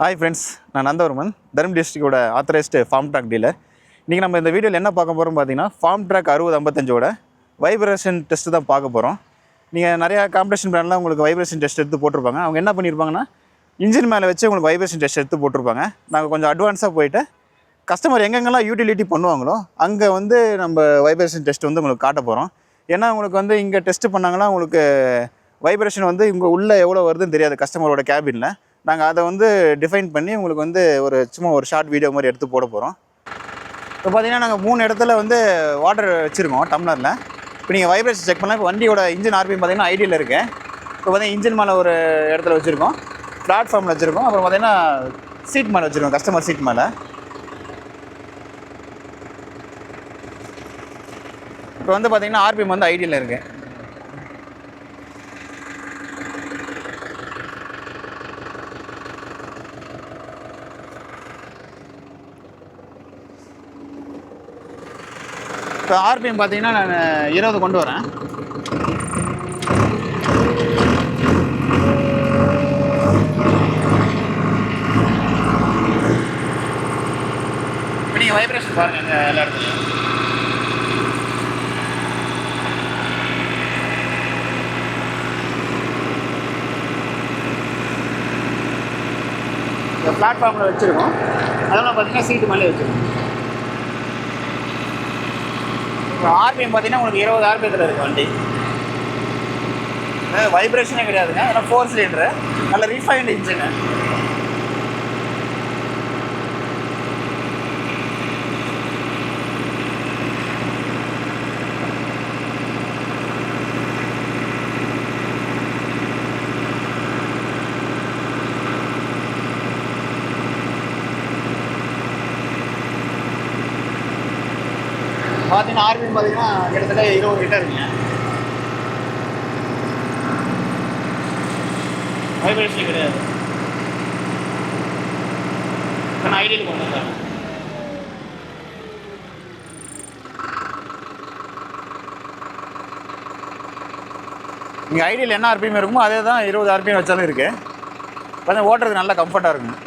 Hi friends, நான் நந்தவர்மன், தருமபுரி டிஸ்ட்ரிக்டோட authorised Farmtrac dealer. இன்றைக்கி நம்ம இந்த வீடியோவில் என்ன பார்க்க போகிறோம் பார்த்தீங்கன்னா, ஃபார்ம் ட்ராக் 6055 வைப்ரேஷன் டெஸ்ட்டு தான் பார்க்க போகிறோம். நீங்கள் நிறையா காம்படிஷன் பிராண்ட்லாம் உங்களுக்கு வைப்ரேஷன் டெஸ்ட் எடுத்து போட்டிருப்பாங்க. அவங்க என்ன பண்ணியிருப்பாங்கன்னா, இன்ஜின் மேலே வச்சு உங்களுக்கு வைப்ரேஷன் டெஸ்ட் எடுத்து போட்டிருப்பாங்க. நாங்கள் கொஞ்சம் அட்வான்ஸாக போயிட்டு கஸ்டமர் எங்கெங்கெல்லாம் யூட்டிலிட்டி பண்ணுவாங்களோ அங்கே வந்து நம்ம வைப்ரேஷன் டெஸ்ட் வந்து உங்களுக்கு காட்ட போகிறோம். ஏன்னா உங்களுக்கு வந்து இங்கே டெஸ்ட்டு பண்ணாங்கன்னா உங்களுக்கு வைப்ரேஷன் வந்து இங்கே உள்ளே எவ்வளோ வருதுன்னு தெரியாது கஸ்டமரோட கேபினில். நாங்கள் அதை வந்து டிஃபைன் பண்ணி உங்களுக்கு வந்து சும்மா ஒரு ஷார்ட் வீடியோ மாதிரி எடுத்து போட போகிறோம். இப்போ பார்த்தீங்கன்னா நாங்கள் 3 இடத்துல வந்து வாட்டர் வச்சுருக்கோம் டம்ளரில். இப்போ நீங்கள் வைப்ரேஷன் செக் பண்ணலாம். இப்போ வண்டியோட இன்ஜின் ஆர்பிஎம் பார்த்தீங்கன்னா ஐடியில் இருக்குது. இப்போ பார்த்தீங்கன்னா இன்ஜின் மேலே ஒரு இடத்துல வச்சுருக்கோம், பிளாட்ஃபார்மில் வச்சுருக்கோம், அப்புறம் பார்த்தீங்கன்னா சீட் மேலே வச்சுருக்கோம், கஸ்டமர் சீட் மேலே. இப்போ வந்து பார்த்தீங்கன்னா ஆர்பிஎம் வந்து ஐடியில் இருக்குது. இப்போ ஆர்பிஎம் பார்த்தீங்கன்னா நான் 20 கொண்டு வரேன். இப்போ நீங்கள் வைப்ரேஷன் பாருங்கள் எல்லா இடத்துலையும். இந்த பிளாட்ஃபார்மில் வச்சுருக்கோம், அதெல்லாம் பார்த்தீங்கன்னா சீட்டு மேலே வச்சுருக்கோம். ஆர்பிஎம் பார்த்தீங்கன்னா உங்களுக்கு 20 ஆர்பிஎத்தில் இருக்குது வண்டி. வைப்ரேஷனே கிடையாதுங்க, அதெல்லாம் 4 சிலிண்டரு, நல்ல ரீஃபைன்டு இன்ஜினு. பார்த்தீங்கன்னா ஆர்பிஎம் பார்த்தீங்கன்னா கிட்டத்தட்ட 20 கிட்ட இருக்குங்க. வைப்ரேஷன் கிடையாது. இப்போ நான் ஐடியில் கொண்டு வந்தேன். நீங்கள் ஐடியில் என்ன ஆர்பிஎம் இருக்குமோ அதே தான் 20 ஆர்பிஎம் வச்சாலும் இருக்குது. பார்த்தா ஓட்டுறதுக்கு நல்லா கம்ஃபர்ட்டாக இருக்குங்க.